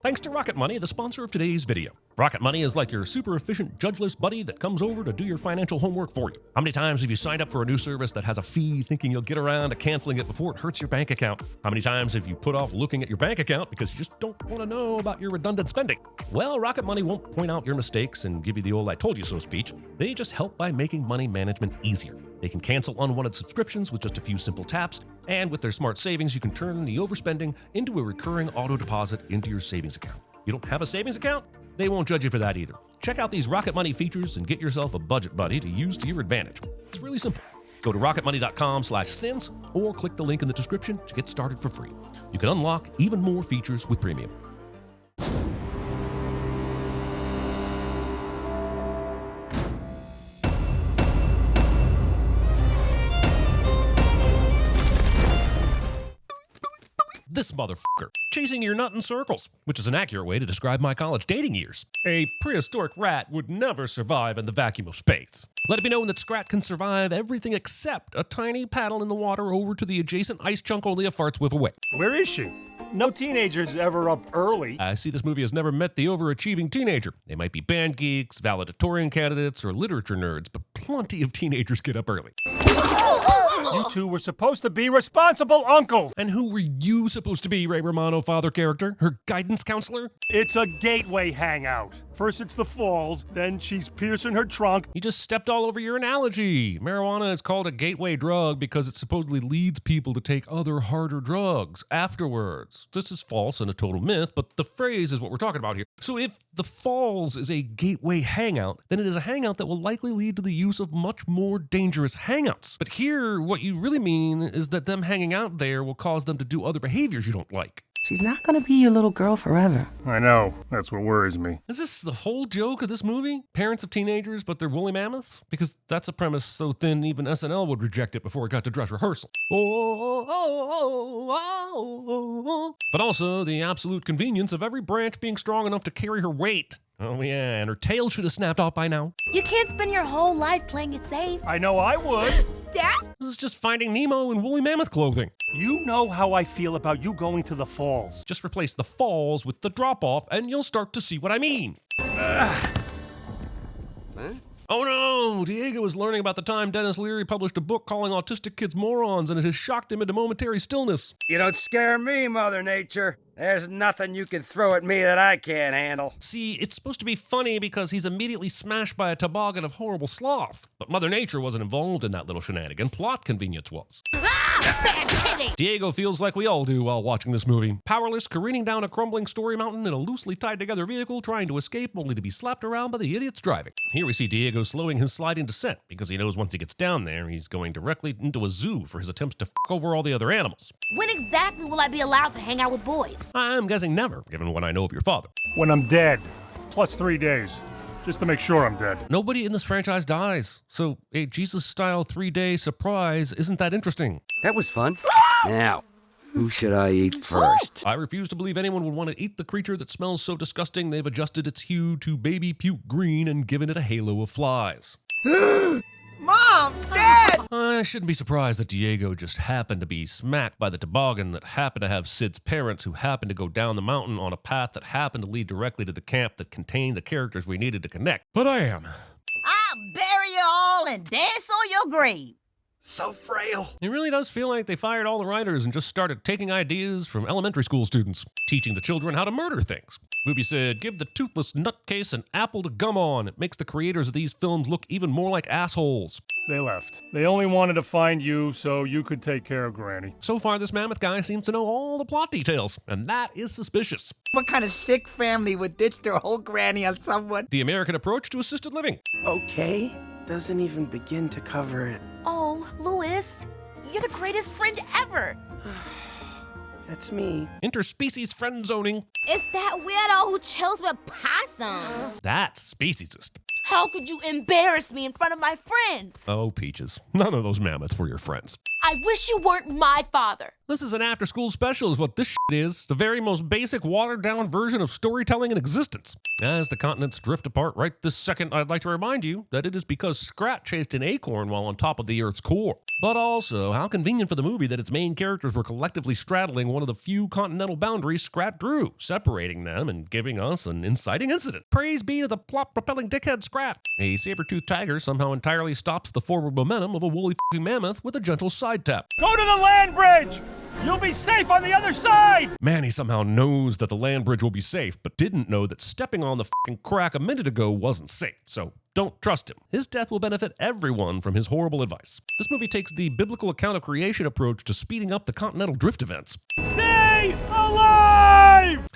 Thanks to Rocket Money, the sponsor of today's video. Rocket Money is like your super efficient, judgeless buddy that comes over to do your financial homework for you. How many times have you signed up for a new service that has a fee thinking you'll get around to canceling it before it hurts your bank account? How many times have you put off looking at your bank account because you just don't want to know about your redundant spending? Well, Rocket Money won't point out your mistakes and give you the old I told you so speech. They just help by making money management easier. They can cancel unwanted subscriptions with just a few simple taps, and with their smart savings, you can turn the overspending into a recurring auto deposit into your savings account. You don't have a savings account? They won't judge you for that either. Check out these Rocket Money features and get yourself a budget buddy to use to your advantage. It's really simple. Go to rocketmoney.com/sins or click the link in the description to get started for free. You can unlock even more features with premium. This motherfucker, chasing your nut in circles, which is an accurate way to describe my college dating years. A prehistoric rat would never survive in the vacuum of space. Let it be known that Scrat can survive everything except a tiny paddle in the water over to the adjacent ice chunk only a fart's whiff away. Where is she? No teenager's ever up early. I see this movie has never met the overachieving teenager. They might be band geeks, valedictorian candidates, or literature nerds, but plenty of teenagers get up early. You two were supposed to be responsible uncles. And who were you supposed to be, Ray Romano, father character? Her guidance counselor? It's a gateway hangout. First it's the falls, then she's piercing her trunk. You just stepped all over your analogy. Marijuana is called a gateway drug because it supposedly leads people to take other harder drugs afterwards. This is false and a total myth, but the phrase is what we're talking about here. So if the falls is a gateway hangout, then it is a hangout that will likely lead to the use of much more dangerous hangouts. But here, what you really mean is that them hanging out there will cause them to do other behaviors you don't like. She's not gonna be your little girl forever. I know. That's what worries me. Is this the whole joke of this movie? Parents of teenagers, but they're woolly mammoths? Because that's a premise so thin even SNL would reject it before it got to dress rehearsal. But also the absolute convenience of every branch being strong enough to carry her weight. Oh yeah, and her tail should have snapped off by now. You can't spend your whole life playing it safe. I know I would. Dad? This is just Finding Nemo in woolly mammoth clothing. You know how I feel about you going to the falls. Just replace the falls with the drop-off and you'll start to see what I mean. Oh no! Diego is learning about the time Dennis Leary published a book calling autistic kids morons, and it has shocked him into momentary stillness. You don't scare me, Mother Nature. There's nothing you can throw at me that I can't handle. See, it's supposed to be funny because he's immediately smashed by a toboggan of horrible sloths. But Mother Nature wasn't involved in that little shenanigan. Plot convenience was. Diego feels like we all do while watching this movie. Powerless, careening down a crumbling story mountain in a loosely tied together vehicle, trying to escape only to be slapped around by the idiots driving. Here we see Diego slowing his sliding descent because he knows once he gets down there, he's going directly into a zoo for his attempts to f*** over all the other animals. When exactly will I be allowed to hang out with boys? I'm guessing never, given what I know of your father. When I'm dead. Plus 3 days. Just to make sure I'm dead. Nobody in this franchise dies, so a Jesus-style 3-day surprise isn't that interesting. That was fun. Now, who should I eat first? I refuse to believe anyone would want to eat the creature that smells so disgusting they've adjusted its hue to baby puke green and given it a halo of flies. Mom! Dad! I shouldn't be surprised that Diego just happened to be smacked by the toboggan that happened to have Sid's parents, who happened to go down the mountain on a path that happened to lead directly to the camp that contained the characters we needed to connect. But I am. I'll bury you all and dance on your grave. So frail. It really does feel like they fired all the writers and just started taking ideas from elementary school students, teaching the children how to murder things. Movie said, give the toothless nutcase an apple to gum on. It makes the creators of these films look even more like assholes. They left. They only wanted to find you so you could take care of Granny. So far, this mammoth guy seems to know all the plot details, and that is suspicious. What kind of sick family would ditch their whole granny on someone? The American approach to assisted living. Okay, doesn't even begin to cover it. Oh, Louis, you're the greatest friend ever. That's me. Interspecies friend zoning. It's that weirdo who chills with possums. That's speciesist. How could you embarrass me in front of my friends? Oh, Peaches, none of those mammoths were your friends. I wish you weren't my father. This is an after-school special is what this shit is. It's the very most basic, watered-down version of storytelling in existence. As the continents drift apart right this second, I'd like to remind you that it is because Scrat chased an acorn while on top of the Earth's core. But also, how convenient for the movie that its main characters were collectively straddling one of the few continental boundaries Scrat drew, separating them and giving us an inciting incident. Praise be to the plot-propelling dickhead Scrat. A saber-toothed tiger somehow entirely stops the forward momentum of a woolly f***ing mammoth with a gentle side tap. Go to the land bridge! You'll be safe on the other side! Manny somehow knows that the land bridge will be safe, but didn't know that stepping on the f***ing crack a minute ago wasn't safe, so don't trust him. His death will benefit everyone from his horrible advice. This movie takes the biblical account of creation approach to speeding up the continental drift events. Stay alive!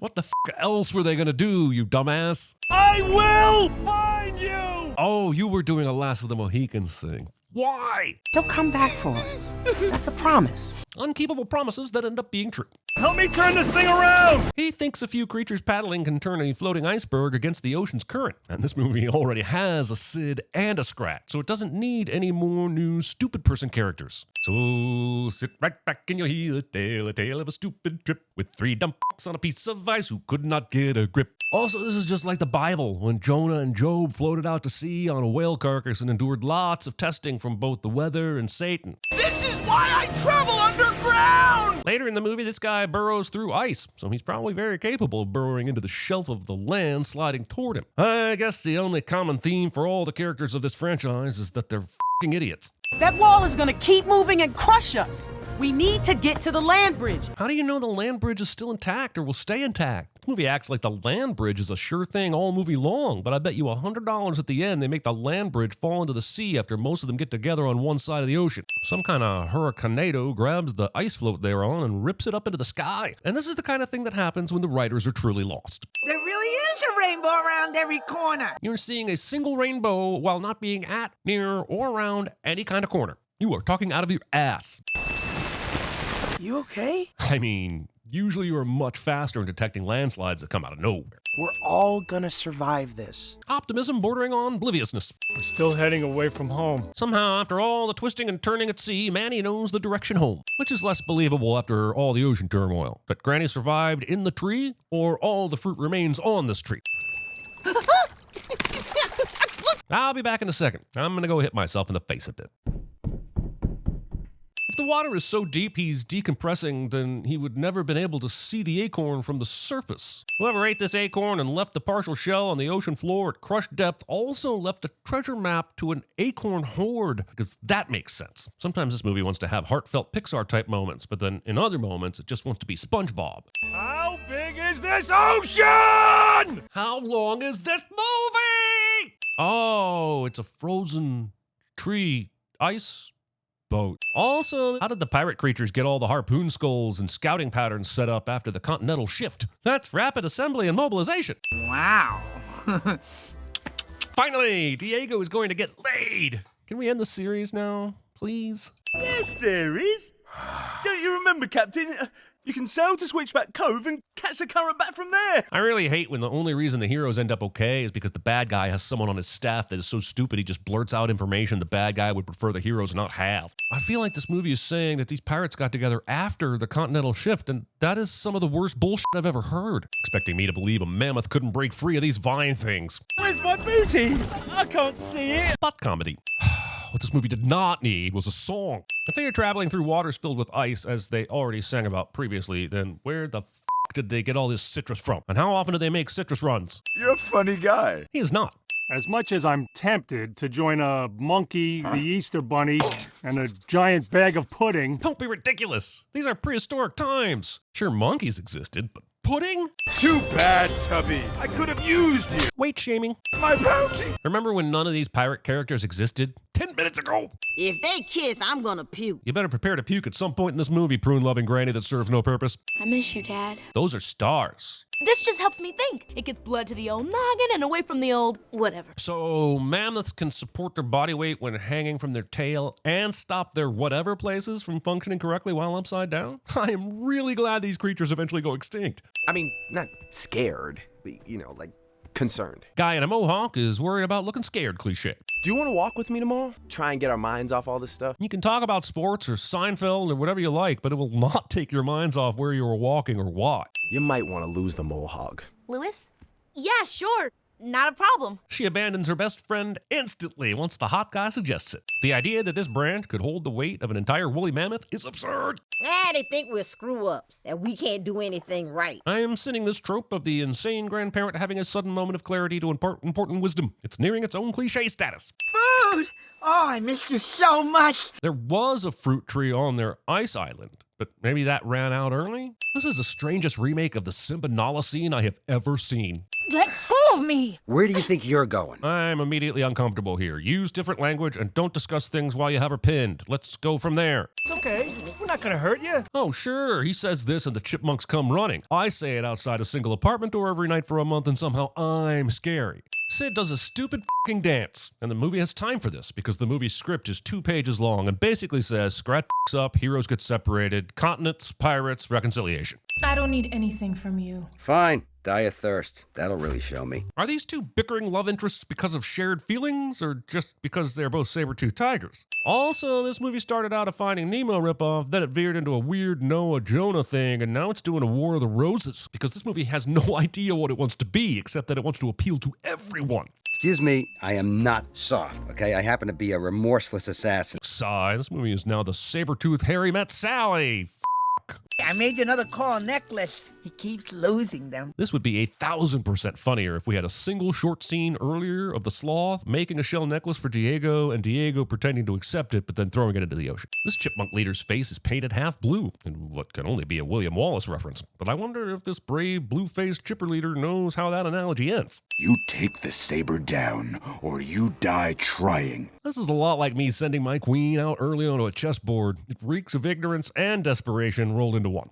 What the f*** else were they gonna do, you dumbass? I will find you! Oh, you were doing a Last of the Mohicans thing. Why? He'll come back for us. That's a promise. Unkeepable promises that end up being true. Help me turn this thing around! He thinks a few creatures paddling can turn a floating iceberg against the ocean's current. And this movie already has a Sid and a Scrat, so it doesn't need any more new stupid person characters. So sit right back and you'll hear a tale of a stupid trip with 3 dumb f***s on a piece of ice who could not get a grip. Also, this is just like the Bible, when Jonah and Job floated out to sea on a whale carcass and endured lots of testing from both the weather and Satan. This is why I travel underground! Later in the movie, this guy burrows through ice, so he's probably very capable of burrowing into the shelf of the land sliding toward him. I guess the only common theme for all the characters of this franchise is that they're f***ing idiots. That wall is gonna keep moving and crush us. We need to get to the land bridge. How do you know the land bridge is still intact or will stay intact? This movie acts like the land bridge is a sure thing all movie long, but I bet you $100 at the end they make the land bridge fall into the sea after most of them get together on one side of the ocean. Some kind of hurricanado grabs the ice float they're on and rips it up into the sky. And this is the kind of thing that happens when the writers are truly lost. There really is a rainbow around every corner. You're seeing a single rainbow while not being at, near, or around any kind of corner. You are talking out of your ass. You okay? I mean, usually you are much faster in detecting landslides that come out of nowhere. We're all gonna survive this. Optimism bordering on obliviousness. We're still heading away from home. Somehow, after all the twisting and turning at sea, Manny knows the direction home, which is less believable after all the ocean turmoil. That Granny survived in the tree, or all the fruit remains on this tree. I'll be back in a second. I'm gonna go hit myself in the face a bit. If the water is so deep he's decompressing, then he would never been able to see the acorn from the surface. Whoever ate this acorn and left the partial shell on the ocean floor at crushed depth also left a treasure map to an acorn hoard, because that makes sense. Sometimes this movie wants to have heartfelt Pixar-type moments, but then in other moments it just wants to be SpongeBob. How big is this ocean? How long is this movie? Oh, it's a frozen tree ice boat. Also, how did the pirate creatures get all the harpoon skulls and scouting patterns set up after the continental shift? That's rapid assembly and mobilization. Wow. Finally, Diego is going to get laid. Can we end the series now, please? Yes, there is. Don't you remember, Captain? You can sail to Switchback Cove and catch the current back from there. I really hate when the only reason the heroes end up okay is because the bad guy has someone on his staff that is so stupid he just blurts out information the bad guy would prefer the heroes not have. I feel like this movie is saying that these pirates got together after the continental shift, and that is some of the worst bullshit I've ever heard. Expecting me to believe a mammoth couldn't break free of these vine things. Where's my booty? I can't see it. Butt comedy. What this movie did not need was a song. If they are traveling through waters filled with ice, as they already sang about previously, then where the f*** did they get all this citrus from? And how often do they make citrus runs? You're a funny guy. He is not. As much as I'm tempted to join a monkey, the Easter Bunny, and a giant bag of pudding. Don't be ridiculous. These are prehistoric times. Sure, monkeys existed, but pudding? Too bad, Tubby. I could have used you. Weight shaming. My bounty. Remember when none of these pirate characters existed? 10 minutes ago. If they kiss, I'm gonna puke. You better prepare to puke at some point in this movie, prune-loving granny that serves no purpose. I miss you, Dad. Those are stars. This just helps me think. It gets blood to the old noggin and away from the old whatever. So mammoths can support their body weight when hanging from their tail and stop their whatever places from functioning correctly while upside down? I am really glad these creatures eventually go extinct. I mean, not scared, but, like concerned. Guy in a mohawk is worried about looking scared cliche. Do you want to walk with me tomorrow? Try and get our minds off all this stuff? You can talk about sports or Seinfeld or whatever you like, but it will not take your minds off where you were walking or why. You might want to lose the mohawk. Louis? Yeah, sure. Not a problem. She abandons her best friend instantly once the hot guy suggests it. The idea that this branch could hold the weight of an entire woolly mammoth is absurd. They think we're screw-ups, and we can't do anything right. I am sending this trope of the insane grandparent having a sudden moment of clarity to impart important wisdom. It's nearing its own cliche status. Food! Oh, I miss you so much. There was a fruit tree on their ice island, but maybe that ran out early? This is the strangest remake of the Simba Nala scene I have ever seen. Let go of me! Where do you think you're going? I'm immediately uncomfortable here. Use different language and don't discuss things while you have her pinned. Let's go from there. It's okay. We're not gonna hurt you. Oh, sure, he says this and the chipmunks come running. I say it outside a single apartment door every night for a month and somehow I'm scary. Sid does a stupid f***ing dance, and the movie has time for this because the movie's script is 2 pages long and basically says Scrat f***s up, heroes get separated, continents, pirates, reconciliation. I don't need anything from you. Fine. Die of thirst. That'll really show me. Are these two bickering love interests because of shared feelings or just because they're both saber-toothed tigers? Also, this movie started out a Finding Nemo ripoff, then it veered into a weird Noah Jonah thing, and now it's doing a War of the Roses because this movie has no idea what it wants to be except that it wants to appeal to everyone. Excuse me, I am not soft, okay? I happen to be a remorseless assassin. Sigh, this movie is now the saber-toothed Harry Met Sally. I made you another coral necklace. He keeps losing them. This would be 1,000% funnier if we had a single short scene earlier of the sloth making a shell necklace for Diego and Diego pretending to accept it but then throwing it into the ocean. This chipmunk leader's face is painted half blue in what can only be a William Wallace reference. But I wonder if this brave blue-faced chipper leader knows how that analogy ends. You take the saber down or you die trying. This is a lot like me sending my queen out early onto a chessboard. It reeks of ignorance and desperation rolled into one.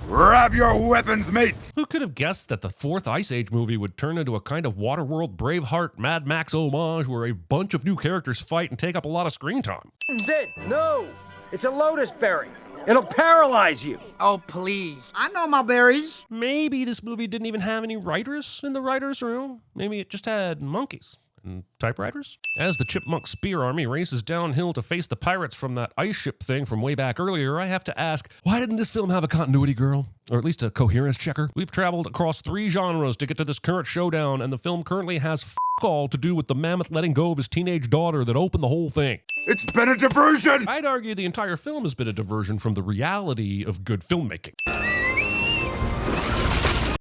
Grab your weapons, mates! Who could have guessed that the 4th Ice Age movie would turn into a kind of Waterworld Braveheart Mad Max homage where a bunch of new characters fight and take up a lot of screen time? Sid, no! It's a lotus berry. It'll paralyze you. Oh, please. I know my berries. Maybe this movie didn't even have any writers in the writer's room. Maybe it just had monkeys. And typewriters? As the chipmunk spear army races downhill to face the pirates from that ice ship thing from way back earlier, I have to ask, why didn't this film have a continuity girl? Or at least a coherence checker? We've traveled across 3 genres to get to this current showdown, and the film currently has f*** all to do with the mammoth letting go of his teenage daughter that opened the whole thing. It's been a diversion! I'd argue the entire film has been a diversion from the reality of good filmmaking.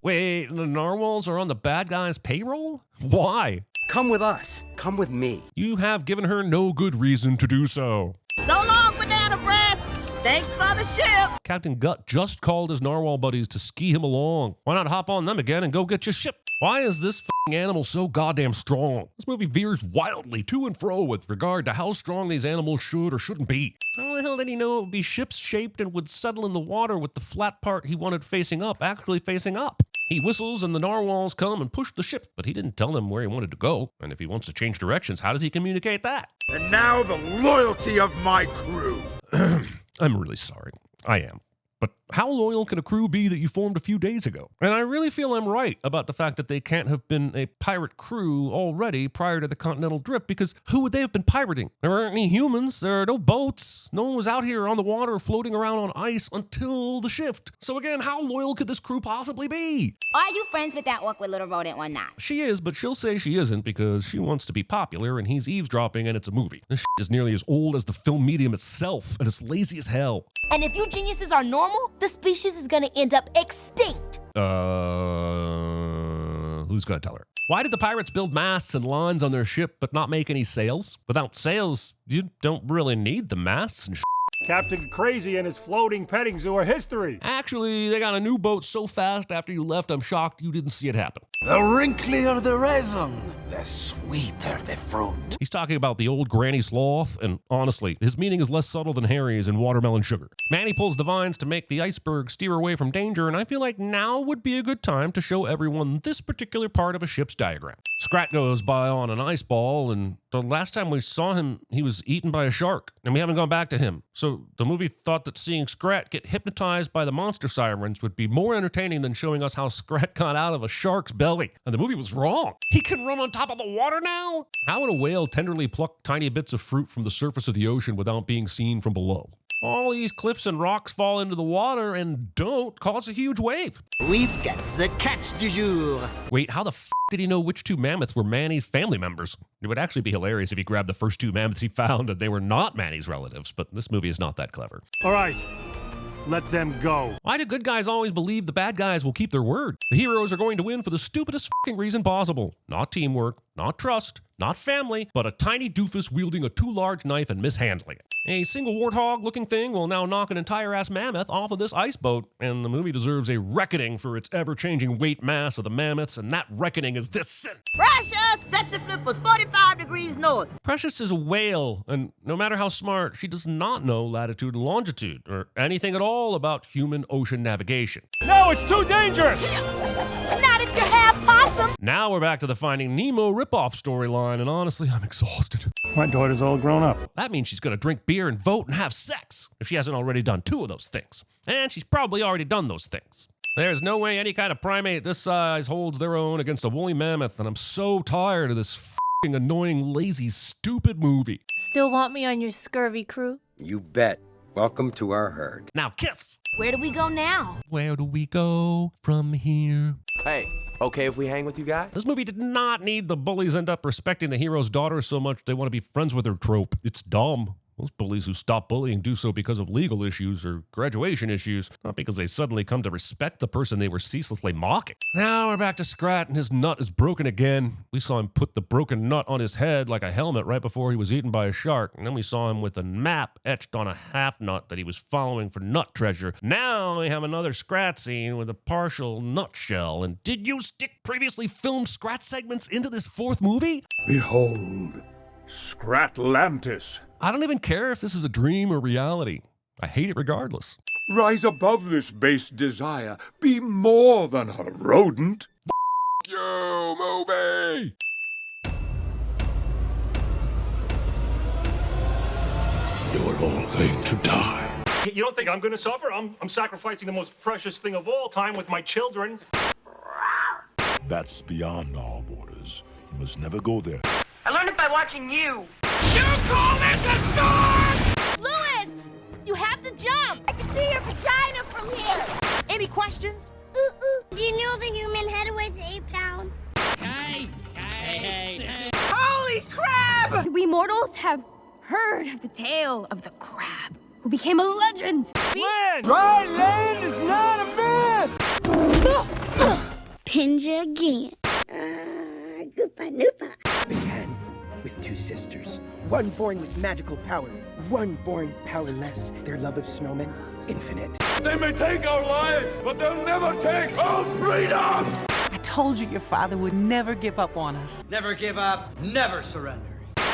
Wait, the narwhals are on the bad guy's payroll? Why? Come with us. Come with me. You have given her no good reason to do so. So long, banana breath. Thanks for the ship. Captain Gut just called his narwhal buddies to ski him along. Why not hop on them again and go get your ship? Why is this f***ing animal so goddamn strong? This movie veers wildly to and fro with regard to how strong these animals should or shouldn't be. How the hell did he know it would be ship-shaped and would settle in the water with the flat part he wanted facing up actually facing up? He whistles and the narwhals come and push the ship, but he didn't tell them where he wanted to go. And if he wants to change directions, how does he communicate that? And now the loyalty of my crew. I'm really sorry. I am. But how loyal can a crew be that you formed a few days ago? And I really feel I'm right about the fact that they can't have been a pirate crew already prior to the Continental Drift, because who would they have been pirating? There aren't any humans, there are no boats, no one was out here on the water floating around on ice until the shift. So again, how loyal could this crew possibly be? Are you friends with that awkward little rodent or not? She is, but she'll say she isn't because she wants to be popular and he's eavesdropping and it's a movie. This is nearly as old as the film medium itself, and it's lazy as hell. And if you geniuses are normal, the species is gonna end up extinct. Who's gonna tell her? Why did the pirates build masts and lines on their ship but not make any sails? Without sails, you don't really need the masts and Captain Crazy and his floating petting zoo are history. Actually, they got a new boat so fast after you left, I'm shocked you didn't see it happen. The wrinklier the resin, the the sweeter the fruit. He's talking about the old granny sloth, and honestly, his meaning is less subtle than Harry's in watermelon sugar. Manny pulls the vines to make the iceberg steer away from danger, and I feel like now would be a good time to show everyone this particular part of a ship's diagram. Scrat goes by on an ice ball, and the last time we saw him, he was eaten by a shark, and we haven't gone back to him. So the movie thought that seeing Scrat get hypnotized by the monster sirens would be more entertaining than showing us how Scrat got out of a shark's belly. And the movie was wrong. He can run on top of the water now? How would a whale tenderly pluck tiny bits of fruit from the surface of the ocean without being seen from below? All these cliffs and rocks fall into the water and don't cause a huge wave. We've got the catch du jour. Wait, how the f did he know which two mammoths were Manny's family members? It would actually be hilarious if he grabbed the first two mammoths he found and they were not Manny's relatives, but this movie is not that clever. All right, let them go. Why do good guys always believe the bad guys will keep their word? The heroes are going to win for the stupidest f***ing reason possible. Not teamwork, not trust, not family, but a tiny doofus wielding a too large knife and mishandling it. A single warthog-looking thing will now knock an entire-ass mammoth off of this ice boat, and the movie deserves a reckoning for its ever-changing weight mass of the mammoths, and that reckoning is this sin. Precious! Set your flippers 45 degrees north. Precious is a whale, and no matter how smart, she does not know latitude and longitude, or anything at all about human ocean navigation. No, it's too dangerous! Not if you're half possum. Now we're back to the Finding Nemo ripoff storyline, and honestly, I'm exhausted. My daughter's all grown up. That means she's gonna drink beer and vote and have sex, if she hasn't already done two of those things. And she's probably already done those things. There's no way any kind of primate this size holds their own against a woolly mammoth, and I'm so tired of this f***ing annoying, lazy, stupid movie. Still want me on your scurvy crew? You bet. Welcome to our herd. Now kiss! Where do we go now? Where do we go from here? Hey, okay if we hang with you guys? This movie did not need the bullies end up respecting the hero's daughter so much they want to be friends with her trope. It's dumb. Most bullies who stop bullying do so because of legal issues or graduation issues, not because they suddenly come to respect the person they were ceaselessly mocking. Now we're back to Scrat, and his nut is broken again. We saw him put the broken nut on his head like a helmet right before he was eaten by a shark, and then we saw him with a map etched on a half nut that he was following for nut treasure. Now we have another Scrat scene with a partial nutshell. And did you stick previously filmed Scrat segments into this fourth movie? Behold, Scratlantis. I don't even care if this is a dream or reality. I hate it regardless. rise above this base desire. Be more than a rodent. F*** you, movie! You're all going to die. You don't think I'm going to suffer? I'm sacrificing the most precious thing of all time with my children. That's beyond our borders. You must never go there. I learned it by watching you. You call this a storm? Louis! You have to jump! I can see your vagina from here! Any questions? Do you know the human head weighs 8 pounds? Hey! Holy crab! We mortals have heard of the tale of the crab who became a legend. Land! Dry land is not a myth! Pinja again. Goopa noopa. Began with two sisters. One born with magical powers, one born powerless. Their love of snowmen, infinite. They may take our lives, but they'll never take our freedom! I told you your father would never give up on us. Never give up, never surrender.